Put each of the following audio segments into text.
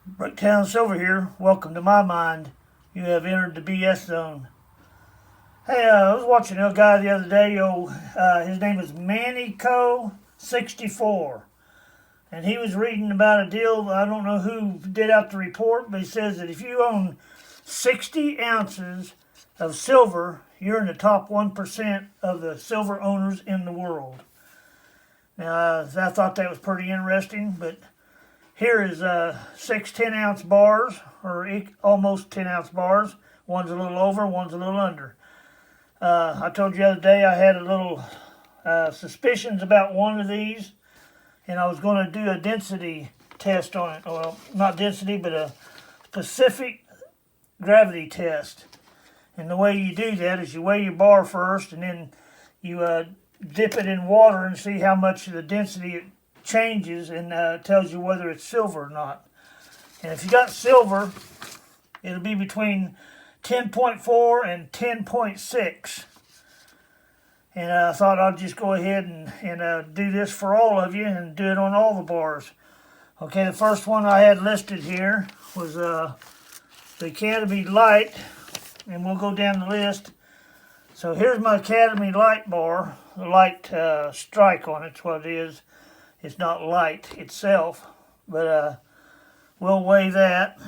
Bricktown Silver here. Welcome to my mind. You have entered the BS zone. Hey, I was watching a guy the other day. His name is Manico64. And he was reading about a deal. I don't know who did out the report, but he says that if you own 60 ounces of silver, you're in the top 1% of the silver owners in the world. Now, I thought that was pretty interesting, but here is six 10-ounce bars, or almost 10-ounce bars. One's a little over, one's a little under. I told you the other day I had a little suspicions about one of these, and I was going to do a density test on it. Well, not density, but a Specfic Gravity test. And the way you do that is you weigh your bar first, and then you dip it in water and see how much of the density it changes, and tells you whether it's silver or not. And if you got silver, it'll be between 10.4 and 10.6. And I thought I'd just go ahead and do this for all of you and do it on all the bars. Okay, the first one I had listed here was the Academy Light, and we'll go down the list. So here's my Academy Light bar, the light strike on it's what it is. It's not light itself, but we'll weigh that.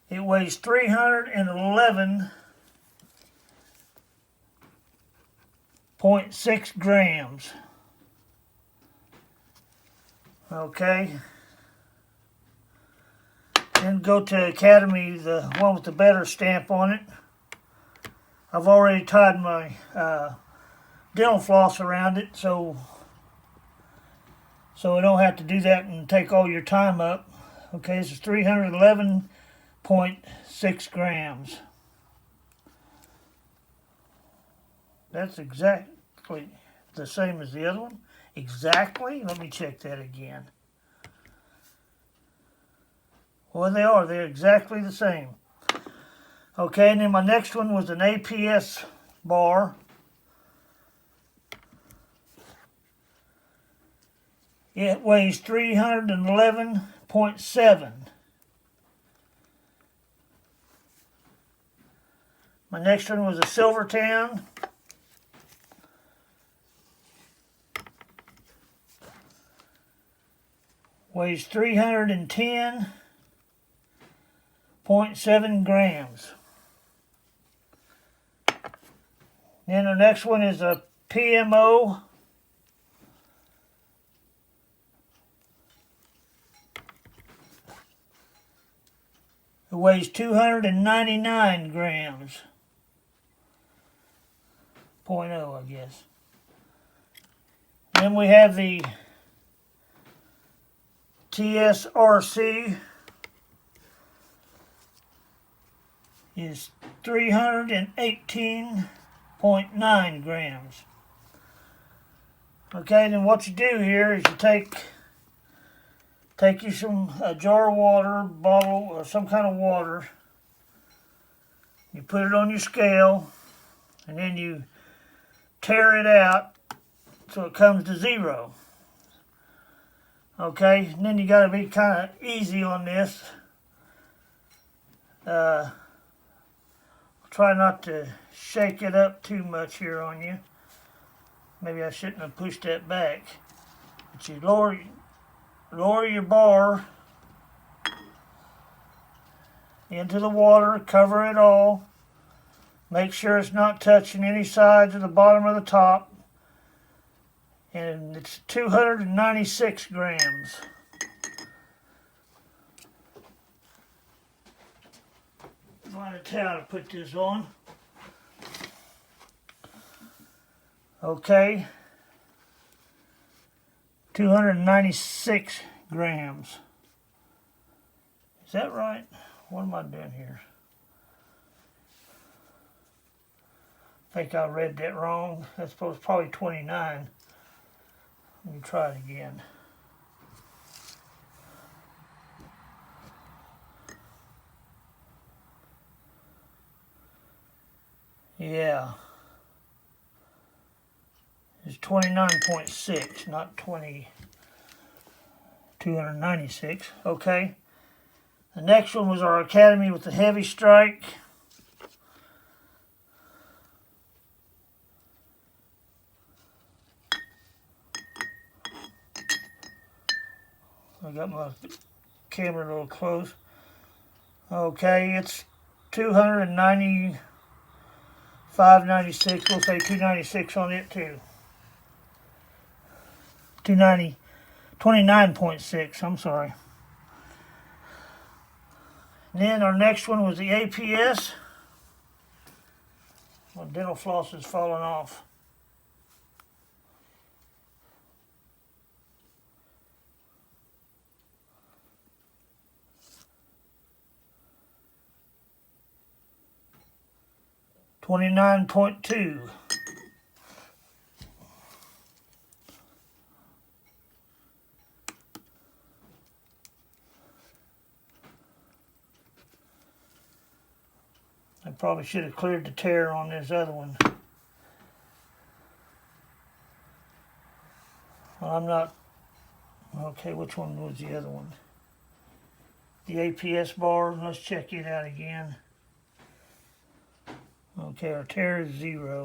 It weighs 311.6 grams. Okay. Then go to Academy, the one with the better stamp on it. I've already tied my dental floss around it, so I don't have to do that and take all your time up. Okay, this is 311.6 grams. That's exactly the same as the other one. Exactly? Let me check that again. Well, they are. They're exactly the same. Okay, and then my next one was an APS bar. It weighs 311.7. My next one was a Silvertown. Weighs 310.7 grams. Then the next one is a PMO. It weighs 299 grams. 0.0, I guess. Then we have the TSRC. Is 318.9 grams. Okay, then what you do here is you take you some a jar of water, bottle, or some kind of water. You put it on your scale, and then you tear it out so it comes to 0. Okay, and then you got to be kind of easy on this. Try not to shake it up too much here on you. Maybe I shouldn't have pushed that back. But you lower your bar into the water, cover it all. Make sure it's not touching any sides of the bottom or the top. And it's 296 grams. Find a towel to put this on. Okay. 296 grams. Is that right? What am I doing here? I think I read that wrong. That's probably 29. Let me try it again. Yeah. is 29.6, not 296. Okay. The next one was our Academy with the heavy strike. I got my camera a little close. Okay, it's 295.96. We'll say 296 on it too. 29.6. I'm sorry. And then our next one was the APS. My dental floss is falling off. $29.2. I probably should have cleared the tear on this other one. Well, I'm not. Okay, which one was the other one? The APS bar. Let's check it out again. Okay, our tear is 0.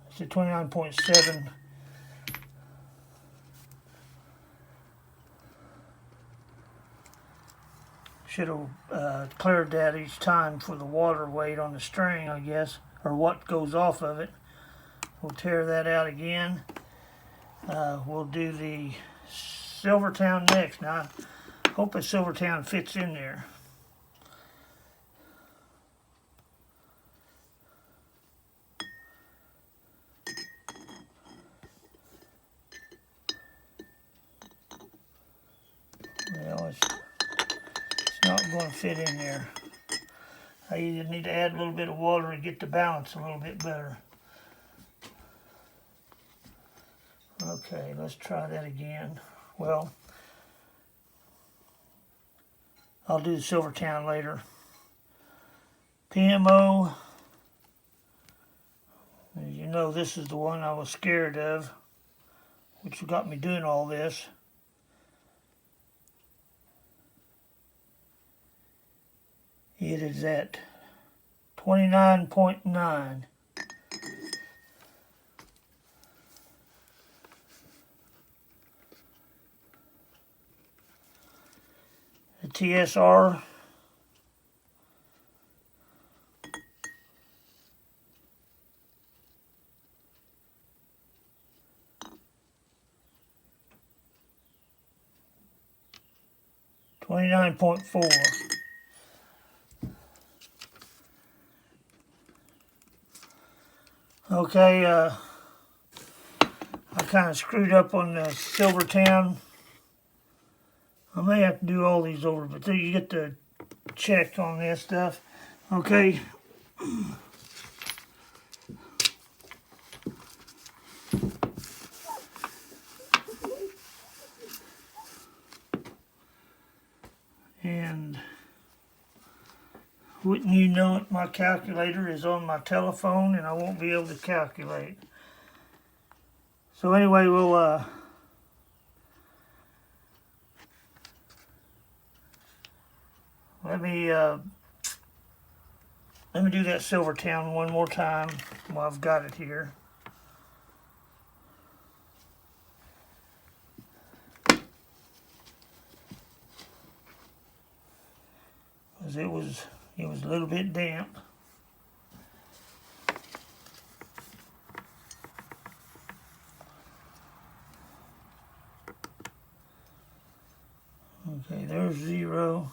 It's a 29.7. Should have cleared that each time for the water weight on the string, I guess, or what goes off of it. We'll tear that out again. We'll do the Silvertown next. Now, I hope a Silvertown fits in there. Well, it's not going to fit in there. I either need to add a little bit of water to get the balance a little bit better. Okay, let's try that again. Well, I'll do the Silvertown later. PMO. As you know, this is the one I was scared of, which got me doing all this. It is at 29.9. The TSR. $29.4. Okay, I kind of screwed up on the Silvertown. I may have to do all these over, but you get the check on this stuff. Okay. And wouldn't you know it, my calculator is on my telephone and I won't be able to calculate. So anyway, we'll let me do that Silvertown one more time while I've got it here. Because it was a little bit damp. Okay, there's 0.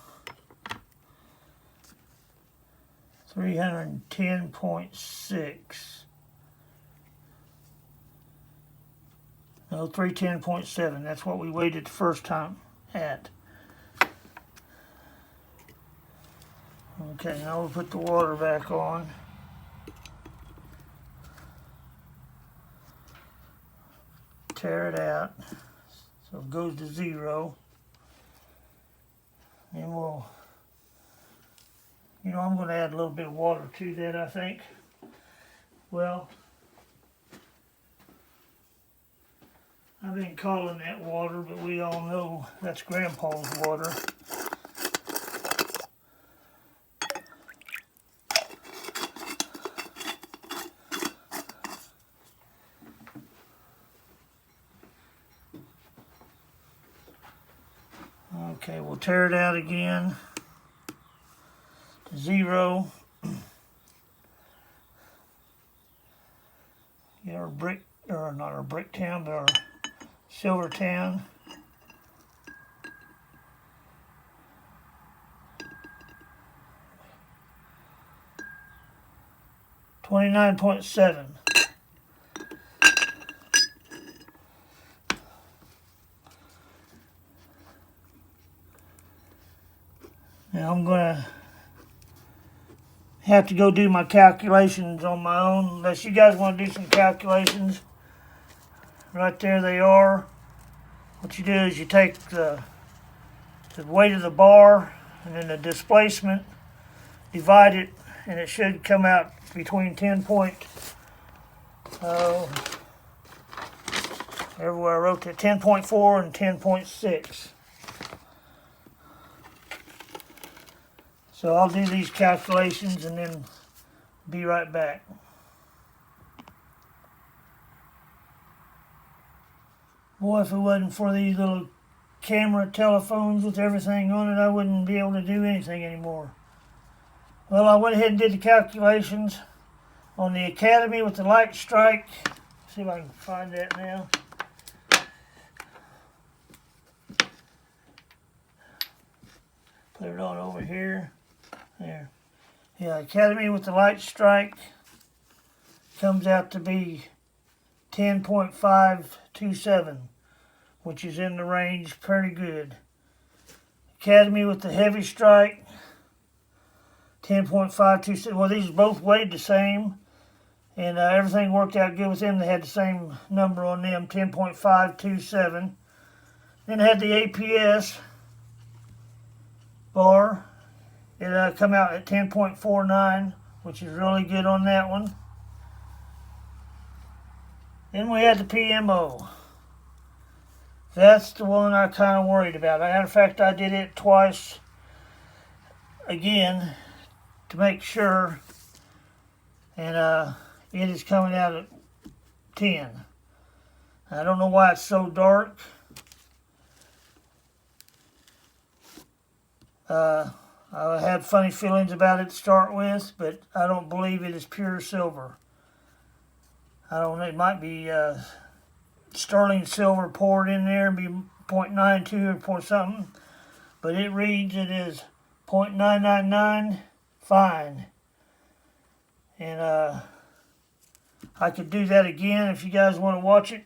310.6. No, 310.7. That's what we weighted the first time at. Okay, now we'll put the water back on. tear it out. So it goes to 0. And we'll, I'm going to add a little bit of water to that, I think. Well, I've been calling that water, but we all know that's Grandpa's water. Okay, we'll tear it out again to 0. Get our not our Bricktown, but our Silvertown. $29.7. Now I'm going to have to go do my calculations on my own, unless you guys want to do some calculations. Right there they are. What you do is you take the weight of the bar and then the displacement, divide it, and it should come out between 10 point, everywhere I wrote that, 10.4 and 10.6. So I'll do these calculations and then be right back. Boy, if it wasn't for these little camera telephones with everything on it, I wouldn't be able to do anything anymore. Well, I went ahead and did the calculations on the Academy with the light strike. See if I can find that now. Put it on over here. There. Yeah, Academy with the light strike comes out to be 10.527, which is in the range pretty good. Academy with the heavy strike, 10.527. Well, these both weighed the same, and everything worked out good with them. They had the same number on them, 10.527. Then I had the APS bar. It come out at 10.49, which is really good on that one. Then we had the PMO. That's the one I kind of worried about. Matter of fact, I did it twice again to make sure, and it is coming out at 10. I don't know why it's so dark. I had funny feelings about it to start with, but I don't believe it is pure silver. I don't know, it might be sterling silver poured in there and be 0.92 or point something, but it reads it is 0.999 fine. And I could do that again if you guys want to watch it.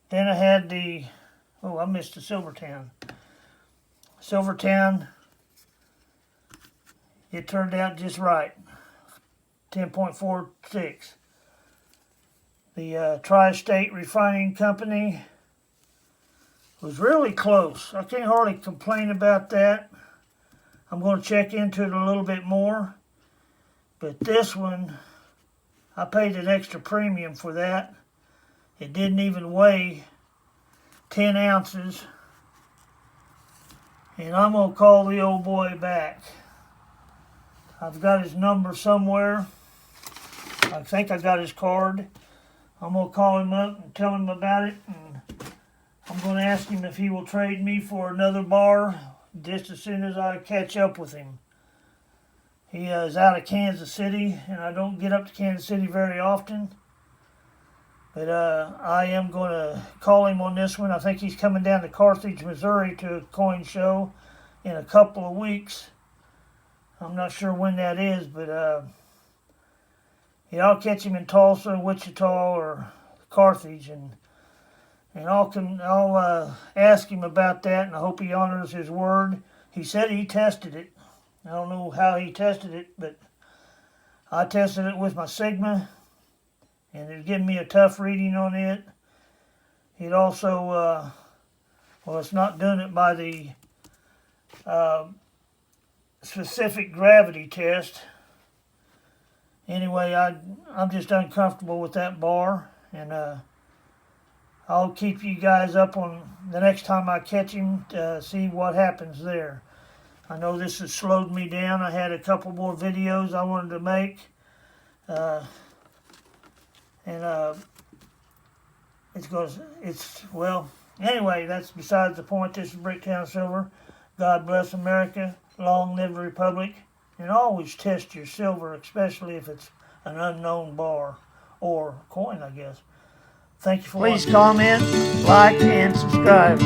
Then I had the, I missed the Silvertown. Silvertown, it turned out just right, 10.46. The Tri-State Refining Company was really close. I can't hardly complain about that. I'm going to check into it a little bit more. But this one, I paid an extra premium for that. It didn't even weigh 10 ounces. And I'm going to call the old boy back. I've got his number somewhere. I think I got his card. I'm going to call him up and tell him about it. And I'm going to ask him if he will trade me for another bar just as soon as I catch up with him. He is out of Kansas City, and I don't get up to Kansas City very often. But I am going to call him on this one. I think he's coming down to Carthage, Missouri to a coin show in a couple of weeks. I'm not sure when that is, but I'll catch him in Tulsa, Wichita, or Carthage, and I'll ask him about that, and I hope he honors his word. He said he tested it. I don't know how he tested it, but I tested it with my Sigma, and it's giving me a tough reading on it. He'd also, well, it's not doing it by the Specfic Gravity test. Anyway, I'm just uncomfortable with that bar, and I'll keep you guys up on the next time I catch him to see what happens there. I know this has slowed me down. I had a couple more videos I wanted to make, well, anyway, that's besides the point. This is Bricktown Silver. God bless America. Long live the Republic. And always test your silver, especially if it's an unknown bar or coin, I guess. Thank you for watching. Please comment, like, and subscribe.